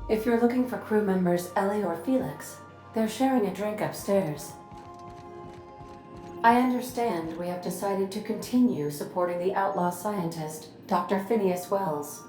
If you're looking for crew members Ellie or Felix, they're sharing a drink upstairs. I understand we have decided to continue supporting the outlaw scientist, Dr. Phineas Wells.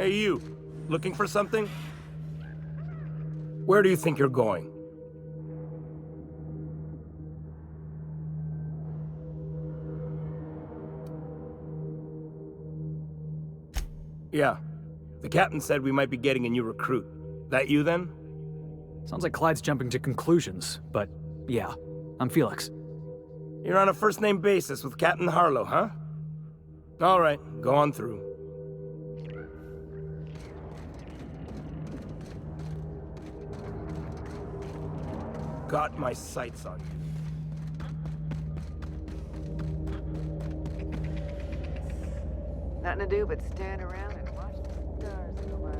Hey, you. Looking for something? Where do you think you're going? Yeah. The captain said we might be getting a new recruit. That you, then? Sounds like Clyde's jumping to conclusions, but yeah, I'm Felix. You're on a first-name basis with Captain Harlow, huh? All right, go on through. Got my sights on you. Nothing to do but stand around and watch the stars go by.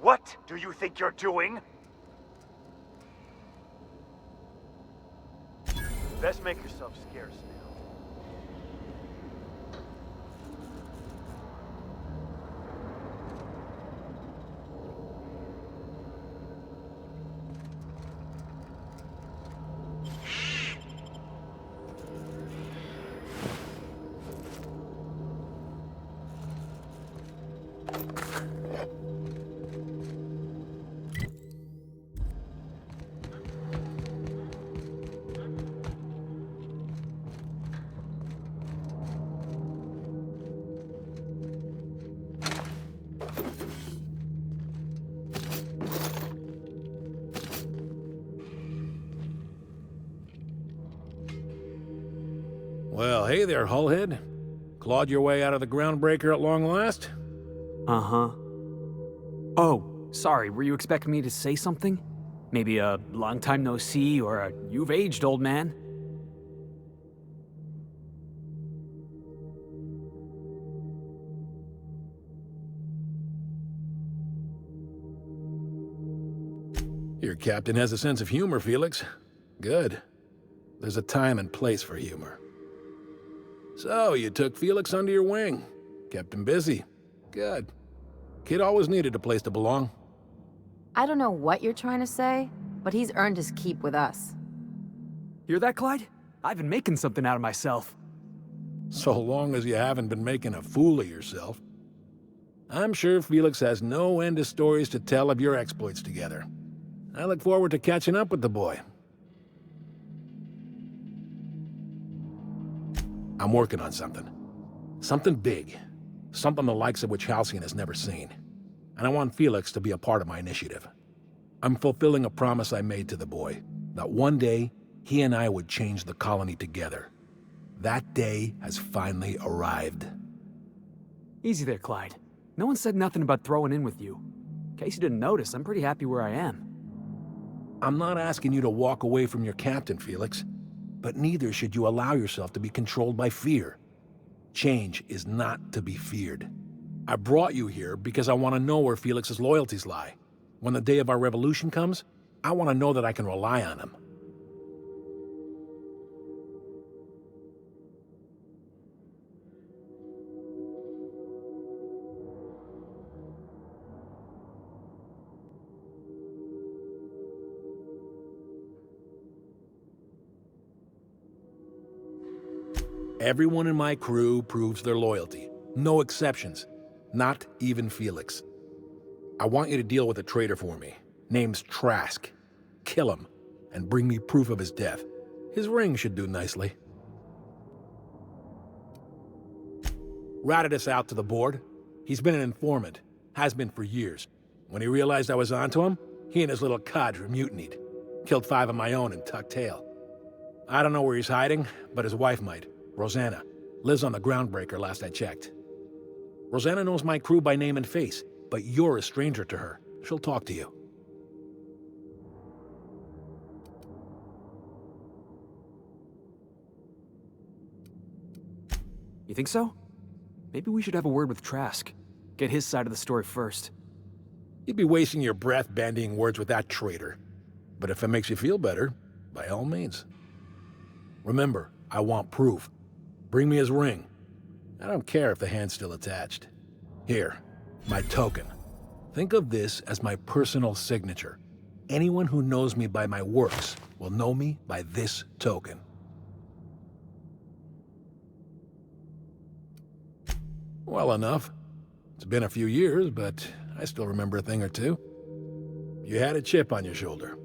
What do you think you're doing? Best make yourself scarce now. Well, hey there, Hullhead. Clawed your way out of the groundbreaker at long last? Uh-huh. Oh, sorry, were you expecting me to say something? Maybe a long time no see or a you've aged, old man? Your captain has a sense of humor, Felix. Good. There's a time and place for humor. So, you took Felix under your wing. Kept him busy. Good. Kid always needed a place to belong. I don't know what you're trying to say, but he's earned his keep with us. Hear that, Clyde? I've been making something out of myself. So long as you haven't been making a fool of yourself. I'm sure Felix has no end of stories to tell of your exploits together. I look forward to catching up with the boy. I'm working on something. Something big. Something the likes of which Halcyon has never seen. And I want Felix to be a part of my initiative. I'm fulfilling a promise I made to the boy, that one day, he and I would change the colony together. That day has finally arrived. Easy there, Clyde. No one said nothing about throwing in with you. In case you didn't notice, I'm pretty happy where I am. I'm not asking you to walk away from your captain, Felix. But neither should you allow yourself to be controlled by fear. Change is not to be feared. I brought you here because I want to know where Felix's loyalties lie. When the day of our revolution comes, I want to know that I can rely on him. Everyone in my crew proves their loyalty. No exceptions. Not even Felix. I want you to deal with a traitor for me. Name's Trask. Kill him, and bring me proof of his death. His ring should do nicely. Ratted us out to the board. He's been an informant. Has been for years. When he realized I was onto him, he and his little cadre mutinied. Killed 5 of my own and tucked tail. I don't know where he's hiding, but his wife might. Rosanna. Lives on the groundbreaker last I checked. Rosanna knows my crew by name and face, but you're a stranger to her. She'll talk to you. You think so? Maybe we should have a word with Trask. Get his side of the story first. You'd be wasting your breath bandying words with that traitor. But if it makes you feel better, by all means. Remember, I want proof. Bring me his ring. I don't care if the hand's still attached. Here, my token. Think of this as my personal signature. Anyone who knows me by my works will know me by this token. Well enough. It's been a few years, but I still remember a thing or two. You had a chip on your shoulder.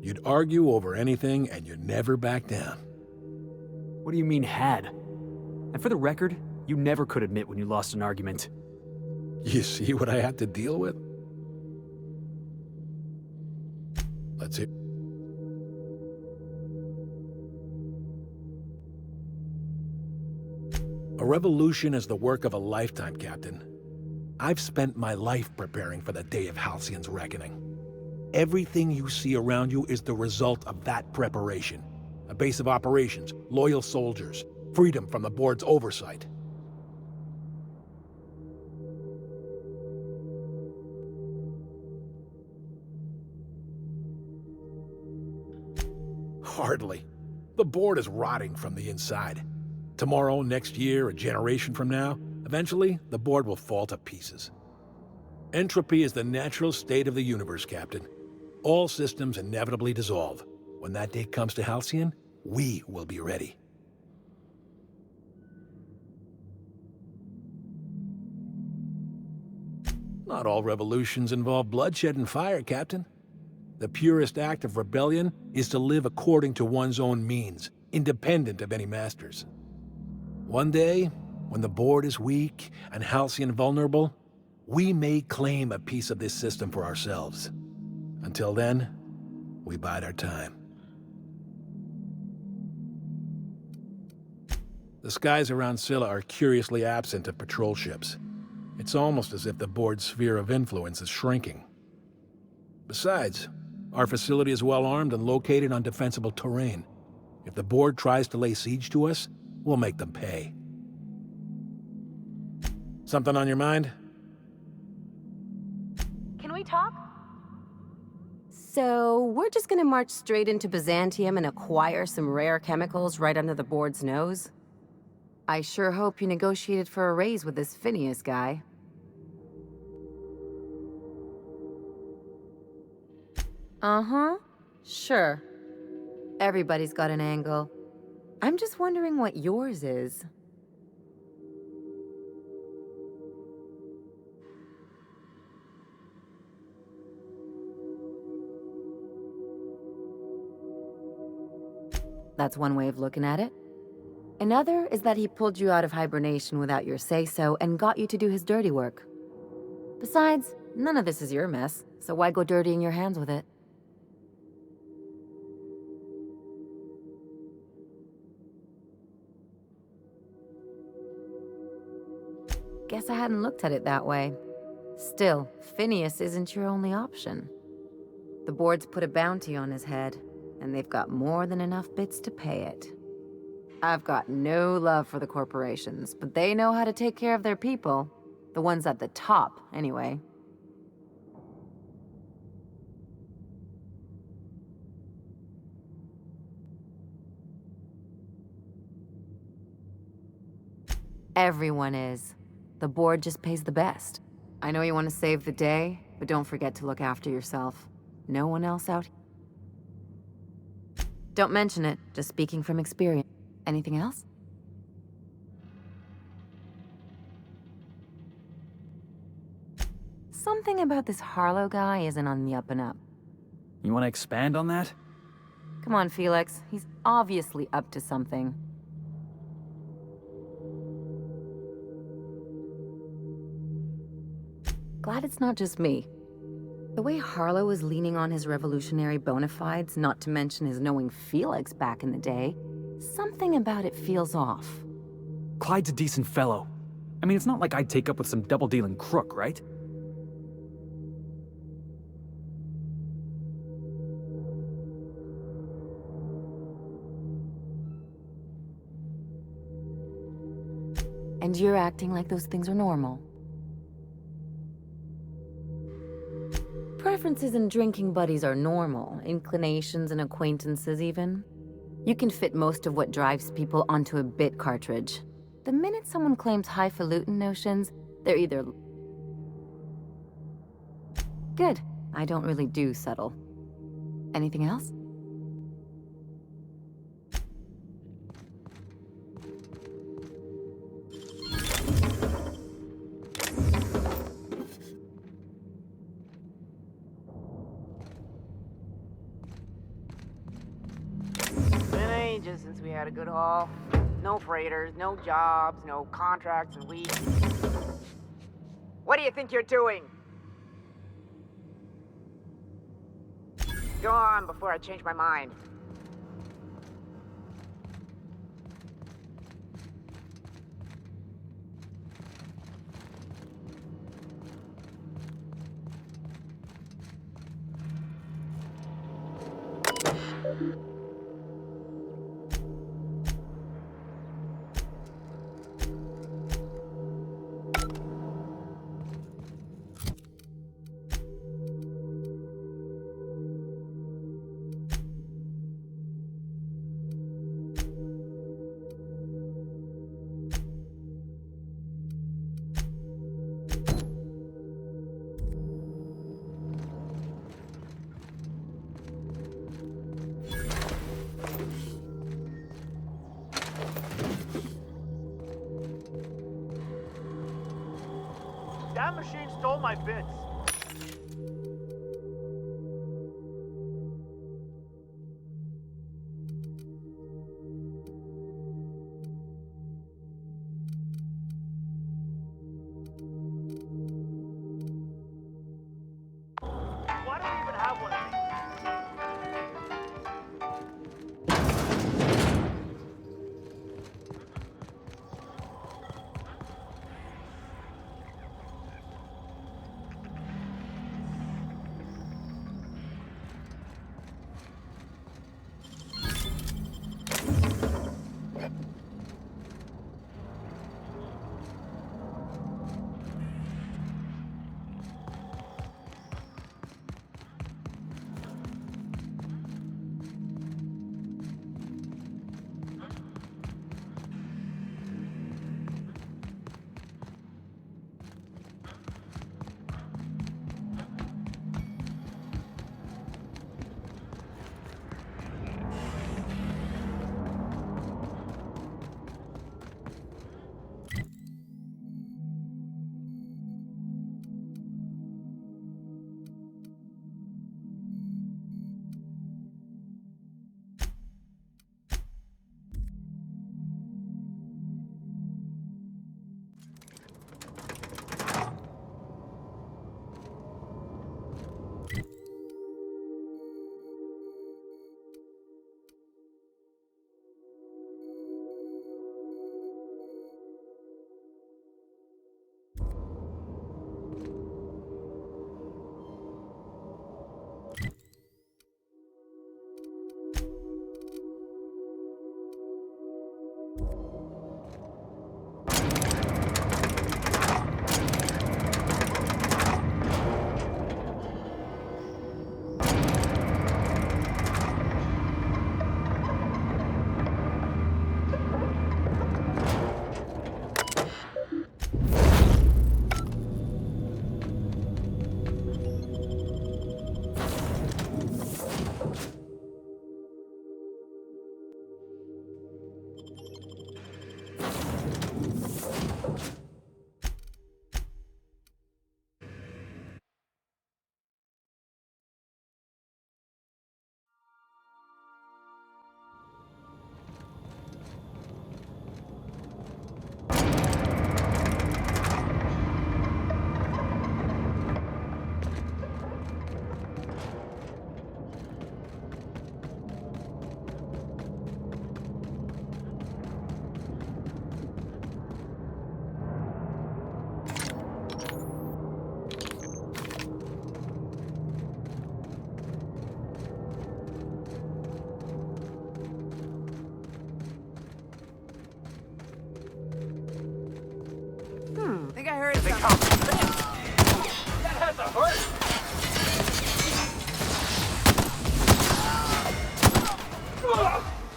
You'd argue over anything, and you never back down. What do you mean, had? And for the record, you never could admit when you lost an argument. You see what I had to deal with? Let's hear. A revolution is the work of a lifetime, Captain. I've spent my life preparing for the day of Halcyon's reckoning. Everything you see around you is the result of that preparation. A base of operations, loyal soldiers, freedom from the board's oversight. Hardly. The board is rotting from the inside. Tomorrow, next year, a generation from now, eventually, the board will fall to pieces. Entropy is the natural state of the universe, Captain. All systems inevitably dissolve. When that day comes to Halcyon, we will be ready. Not all revolutions involve bloodshed and fire, Captain. The purest act of rebellion is to live according to one's own means, independent of any masters. One day, when the board is weak and Halcyon vulnerable, we may claim a piece of this system for ourselves. Until then, we bide our time. The skies around Scylla are curiously absent of patrol ships. It's almost as if the board's sphere of influence is shrinking. Besides, our facility is well armed and located on defensible terrain. If the board tries to lay siege to us, we'll make them pay. Something on your mind? Can we talk? So, we're just gonna march straight into Byzantium and acquire some rare chemicals right under the board's nose? I sure hope you negotiated for a raise with this Phineas guy. Uh-huh. Sure. Everybody's got an angle. I'm just wondering what yours is. That's one way of looking at it. Another is that he pulled you out of hibernation without your say-so and got you to do his dirty work. Besides, none of this is your mess, so why go dirtying your hands with it? Guess I hadn't looked at it that way. Still, Phineas isn't your only option. The board's put a bounty on his head, and they've got more than enough bits to pay it. I've got no love for the corporations, but they know how to take care of their people. The ones at the top, anyway. Everyone is. The board just pays the best. I know you want to save the day, but don't forget to look after yourself. No one else out here. Don't mention it, just speaking from experience. Anything else? Something about this Harlow guy isn't on the up and up. You want to expand on that? Come on, Felix. He's obviously up to something. Glad it's not just me. The way Harlow is leaning on his revolutionary bona fides, not to mention his knowing Felix back in the day, something about it feels off. Clyde's a decent fellow. I mean, it's not like I'd take up with some double-dealing crook, right? And you're acting like those things are normal. Preferences and drinking buddies are normal, inclinations and acquaintances even. You can fit most of what drives people onto a bit cartridge. The minute someone claims highfalutin notions, they're either... Good. I don't really do subtle. Anything else? Been ages since we had a good haul. No freighters, no jobs, no contracts, and we... What do you think you're doing? Go on before I change my mind. That machine stole my bits. Why do we even have one of these?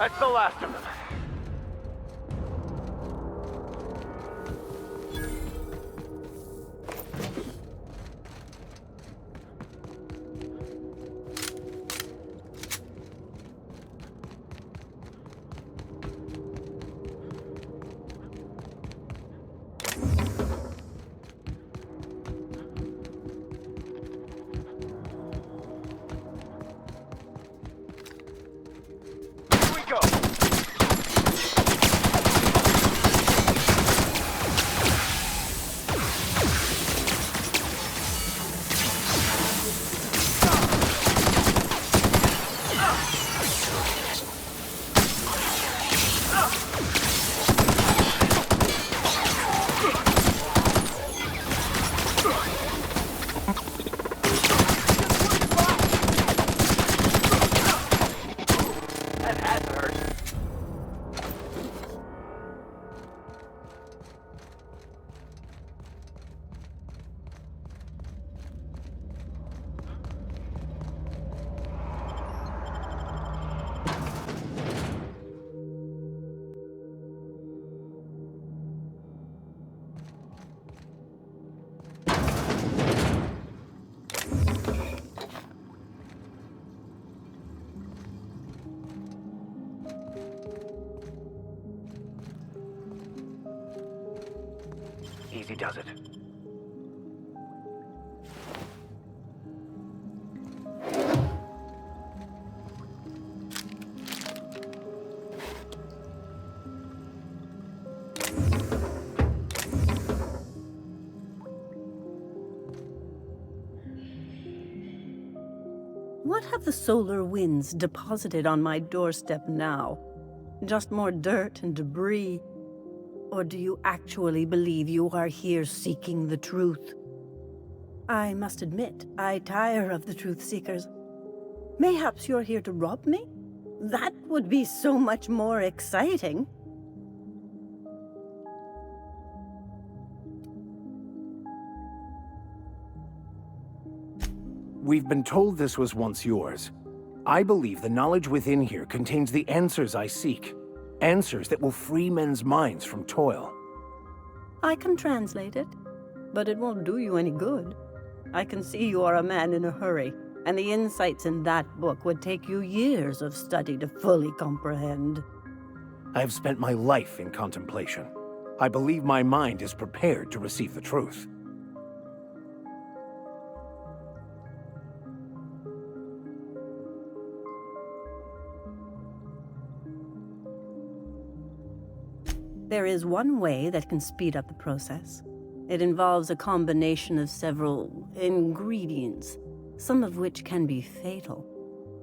That's the last of them. Here we go. That has hurt. Easy does it. What have the solar winds deposited on my doorstep now? Just more dirt and debris? Or do you actually believe you are here seeking the truth? I must admit, I tire of the truth seekers. Mayhaps you're here to rob me? That would be so much more exciting. We've been told this was once yours. I believe the knowledge within here contains the answers I seek. Answers that will free men's minds from toil. I can translate it, but it won't do you any good. I can see you are a man in a hurry, and the insights in that book would take you years of study to fully comprehend. I have spent my life in contemplation. I believe my mind is prepared to receive the truth. There is one way that can speed up the process. It involves a combination of several ingredients, some of which can be fatal.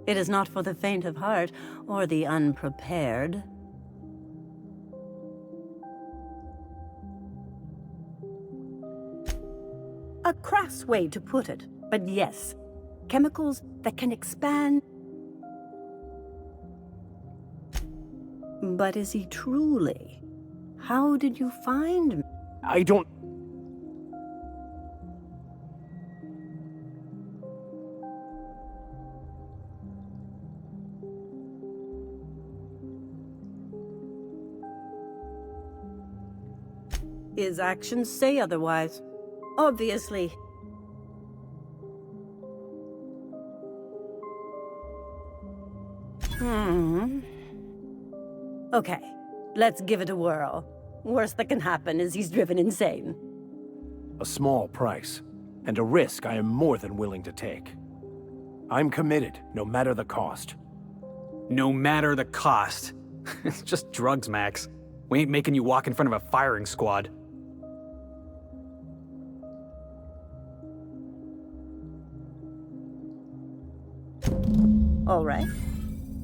It is not for the faint of heart or the unprepared. A crass way to put it, but yes, chemicals that can expand. But is he truly? How did you find me? I don't... His actions say otherwise. Obviously. Okay, let's give it a whirl. Worst that can happen is he's driven insane. A small price, and a risk I am more than willing to take. I'm committed, no matter the cost. No matter the cost. It's just drugs, Max. We ain't making you walk in front of a firing squad. All right.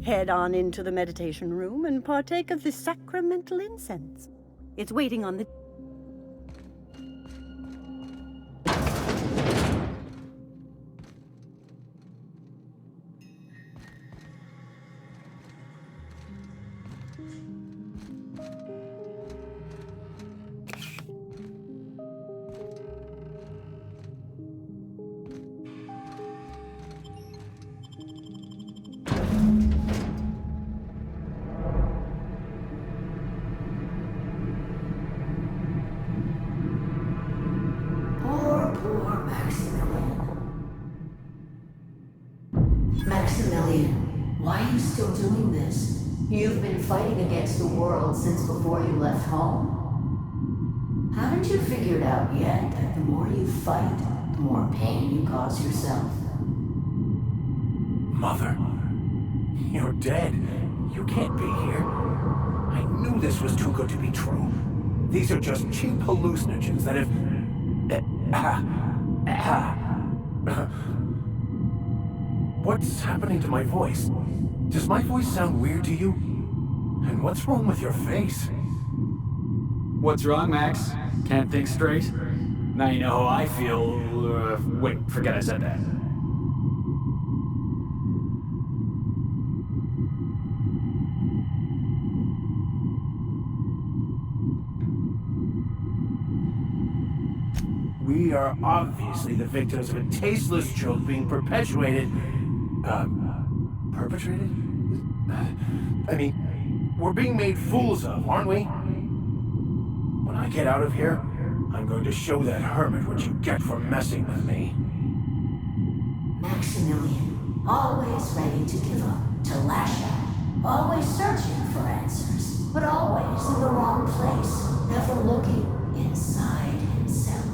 Head on into the meditation room and partake of the sacramental incense. It's waiting on the... Maximilian, why are you still doing this? You've been fighting against the world since before you left home. Haven't you figured out yet that the more you fight, the more pain you cause yourself? Mother, you're dead. You can't be here. I knew this was too good to be true. These are just cheap hallucinogens that have... What's happening to my voice? Does my voice sound weird to you? And what's wrong with your face? What's wrong, Max? Can't think straight? Now you know how I feel. Wait, forget I said that. We are obviously the victims of a tasteless joke being perpetuated... perpetrated? I mean, we're being made fools of, aren't we? When I get out of here, I'm going to show that hermit what you get for messing with me. Maximilian, always ready to give up, to lash out, always searching for answers, but always in the wrong place, never looking inside himself.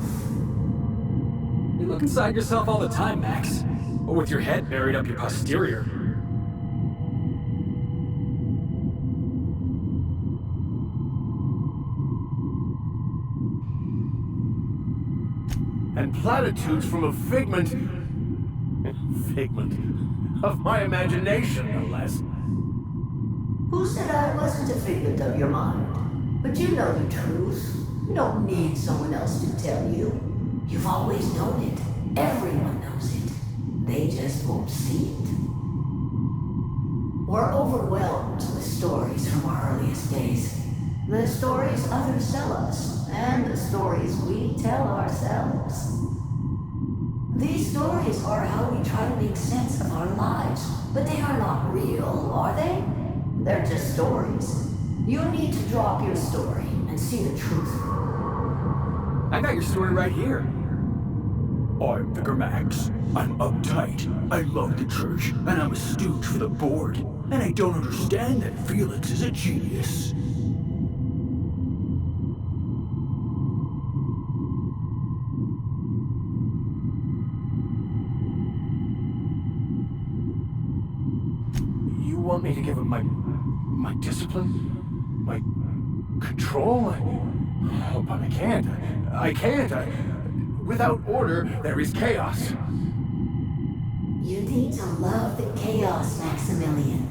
You look inside yourself all the time, Max. Or with your head buried up your posterior. And platitudes from a figment of my imagination, no less. Who said I wasn't a figment of your mind? But you know the truth. You don't need someone else to tell you. You've always known it. Everyone knows it. They just won't see it. We're overwhelmed with stories from our earliest days. The stories others tell us, and the stories we tell ourselves. These stories are how we try to make sense of our lives, but they are not real, are they? They're just stories. You need to drop your story and see the truth. I got your story right here. I'm Vicar Max. I'm uptight. I love the church, and I'm a stooge for the board. And I don't understand that Felix is a genius. You want me to give up my discipline? My control? Oh, but I can't. I can't. Without order, there is chaos. You need to love the chaos, Maximilian.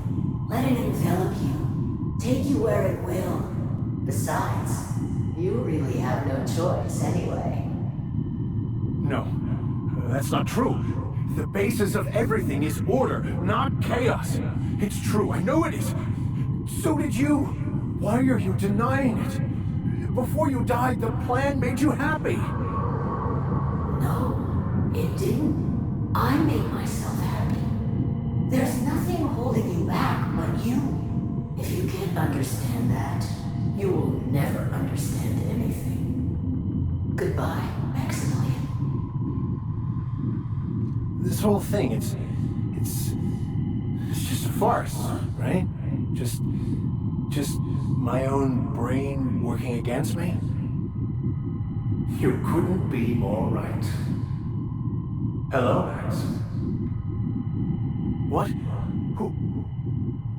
Let it envelop you. Take you where it will. Besides, you really have no choice anyway. No, that's not true. The basis of everything is order, not chaos. It's true, I know it is. So did you. Why are you denying it? Before you died, the plan made you happy. No, it didn't. I made myself happy. There's nothing holding you back but you. If you can't understand that, you will never understand anything. Goodbye, Maximilian. This whole thing, it's just a farce, right? Just my own brain working against me? You couldn't be more right. Hello, Max. What? Who?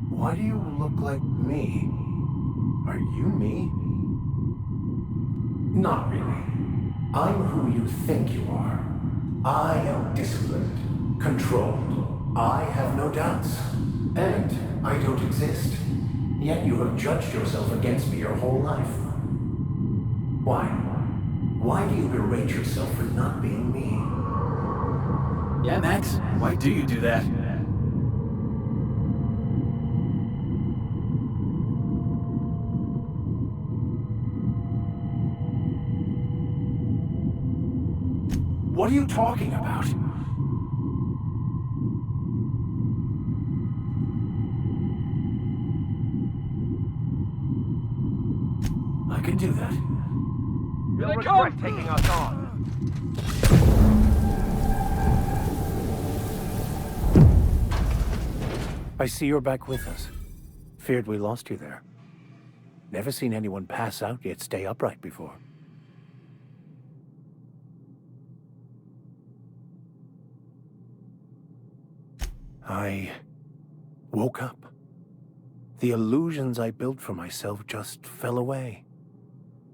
Why do you look like me? Are you me? Not really. I'm who you think you are. I am disciplined, controlled. I have no doubts. And I don't exist. Yet you have judged yourself against me your whole life. Why? Why do you berate yourself for not being me? Yeah, Max, why do you do that? What are you talking about? I can do that. You'll regret taking us on. I see you're back with us. Feared we lost you there. Never seen anyone pass out yet stay upright before. I woke up. The illusions I built for myself just fell away.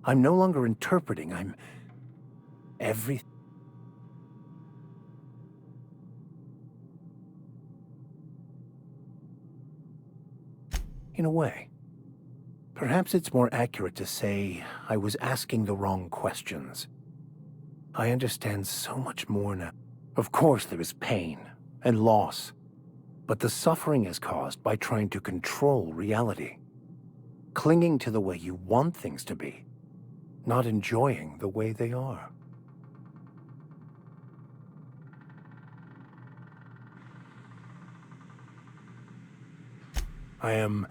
I'm no longer interpreting, I'm everything. In a way. Perhaps it's more accurate to say I was asking the wrong questions. I understand so much more now. Of course there is pain and loss, but the suffering is caused by trying to control reality. Clinging to the way you want things to be, not enjoying the way they are. I am...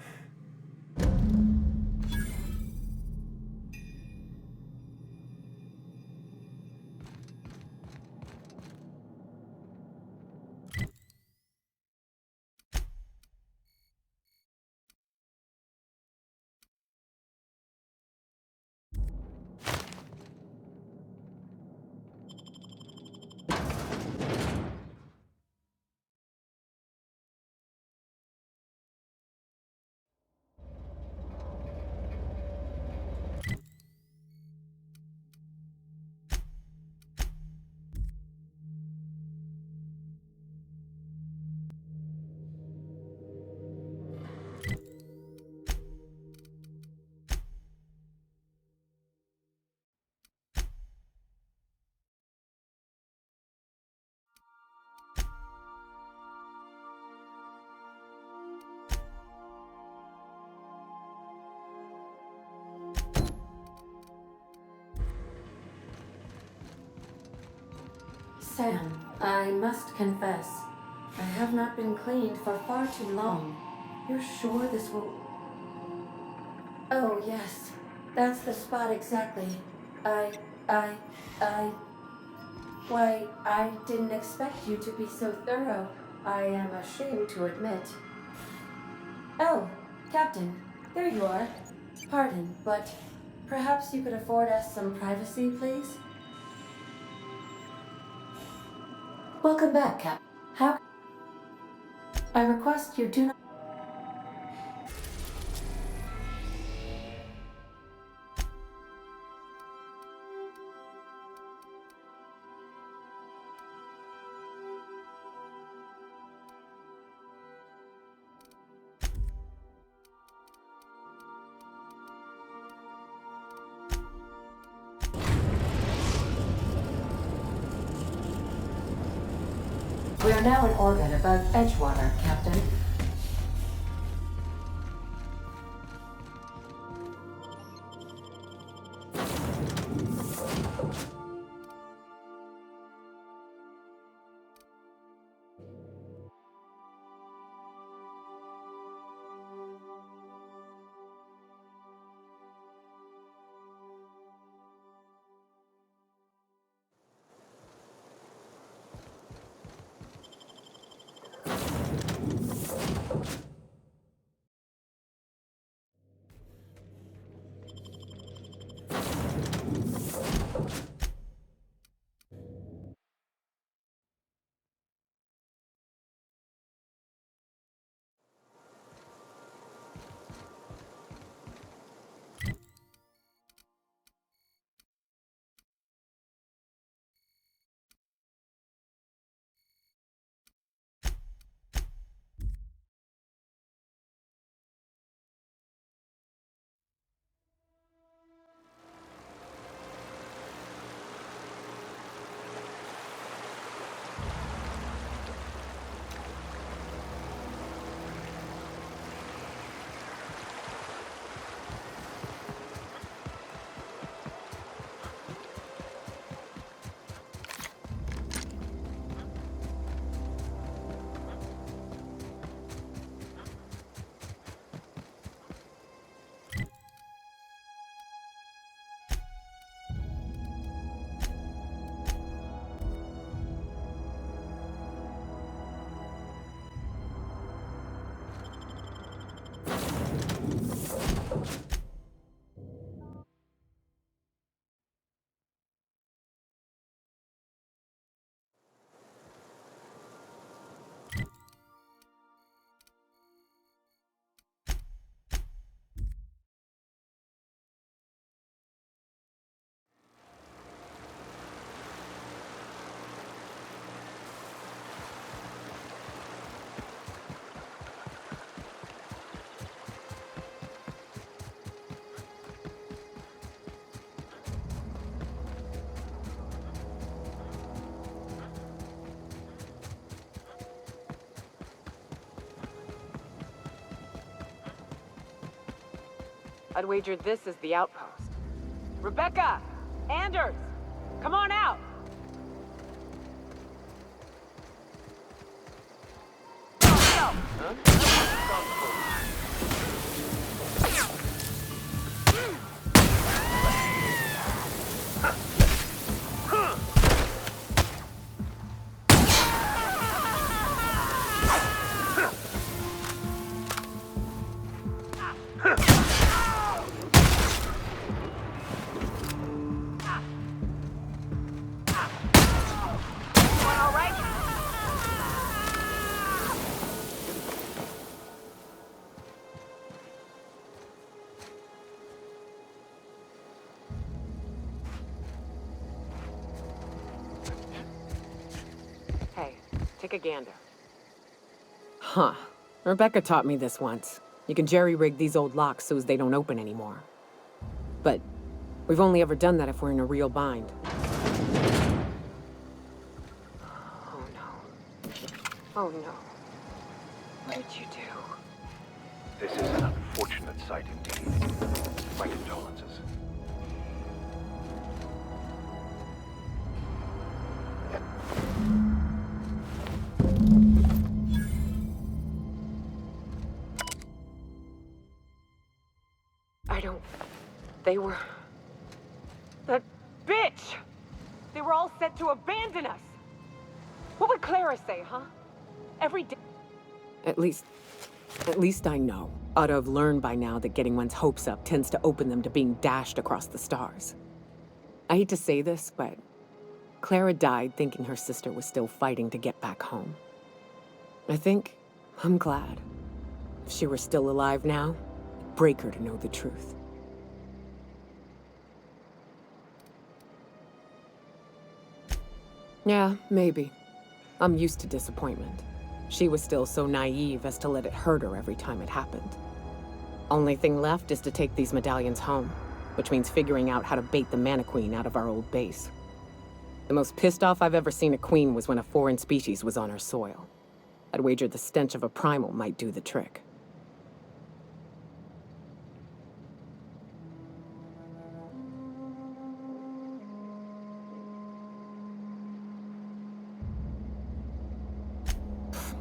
Sam, I must confess, I have not been cleaned for far too long. You're sure this will... Oh, yes. That's the spot exactly. I... Why, I didn't expect you to be so thorough. I am ashamed to admit. Oh, Captain, there you are. Pardon, but perhaps you could afford us some privacy, please? Welcome back, Cap. How... I request you do not... We are now in orbit above Edgewater, Captain. I'd wager this is the outpost. Rebecca! Anders! Come on out! All right? Hey, take a gander. Huh. Rebecca taught me this once. You can jerry-rig these old locks so as they don't open anymore. But we've only ever done that if we're in a real bind. Oh no. Oh no. What did you do? This is an unfortunate sight indeed. My condolences. I don't... They were... That bitch! They were all set to abandon us! What would Clara say, huh? Every day... At least I know. Ought to have learned by now that getting one's hopes up tends to open them to being dashed across the stars. I hate to say this, but Clara died thinking her sister was still fighting to get back home. I'm glad. If she were still alive now, it'd break her to know the truth. Yeah, maybe. I'm used to disappointment. She was still so naive as to let it hurt her every time it happened. Only thing left is to take these medallions home, which means figuring out how to bait the Mana Queen out of our old base. The most pissed off I've ever seen a queen was when a foreign species was on her soil. I'd wager the stench of a primal might do the trick.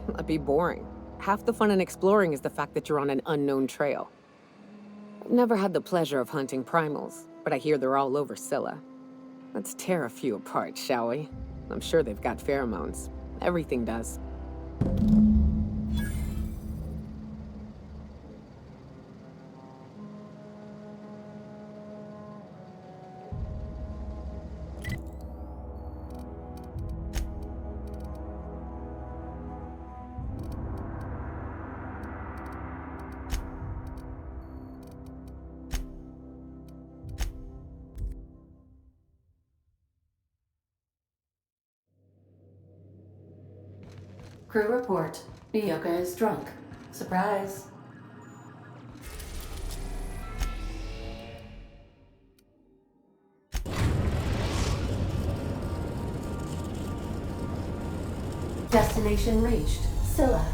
That'd be boring. Half the fun in exploring is the fact that you're on an unknown trail. I've never had the pleasure of hunting primals, but I hear they're all over Scylla. Let's tear a few apart, shall we? I'm sure they've got pheromones. Everything does. Crew report. Nyoka is drunk. Surprise. Destination reached. Scylla.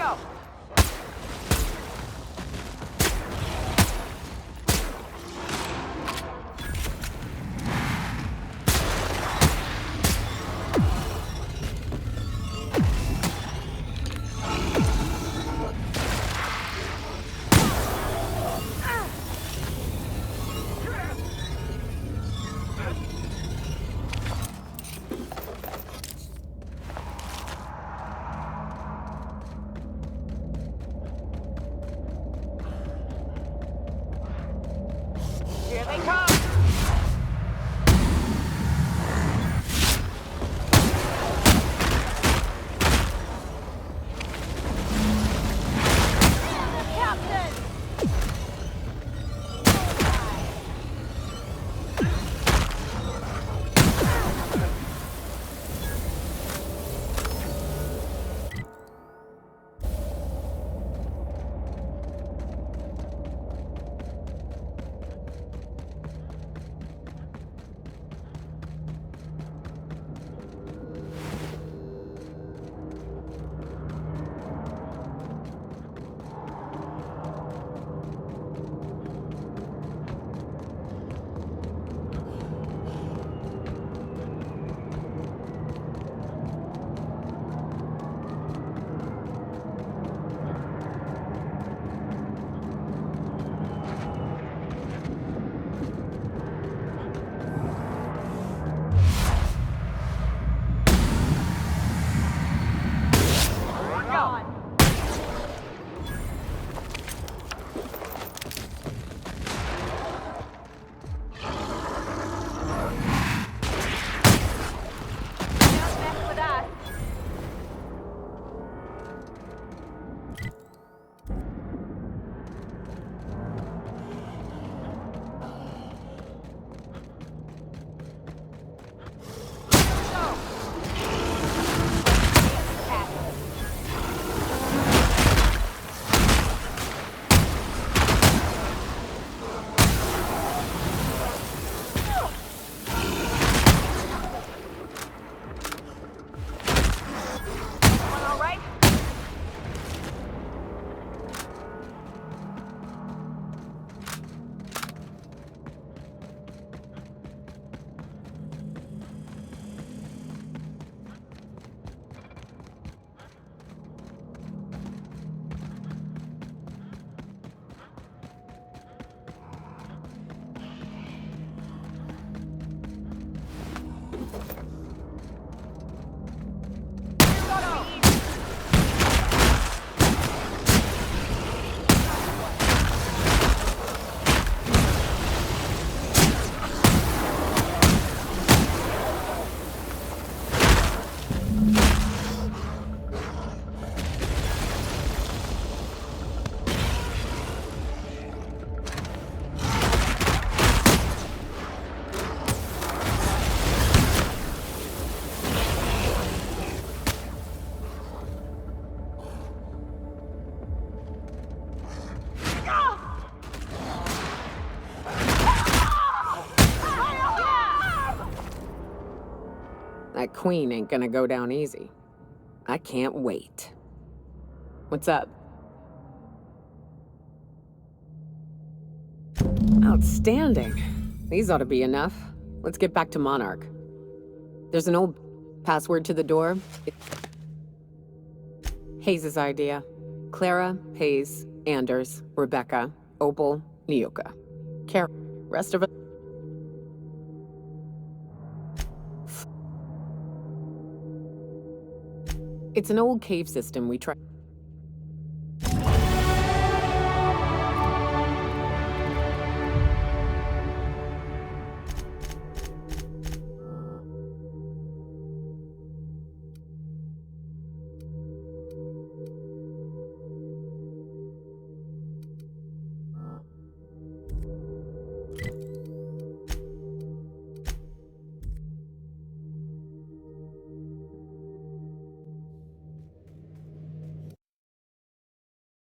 go! Here they come! That queen ain't gonna go down easy. I can't wait. What's up? Outstanding. These ought to be enough. Let's get back to Monarch. There's an old password to the door. Hayes' idea. Clara, Hayes, Anders, Rebecca, Opal, Nyoka. Carol. Rest of us. It's an old cave system we tried.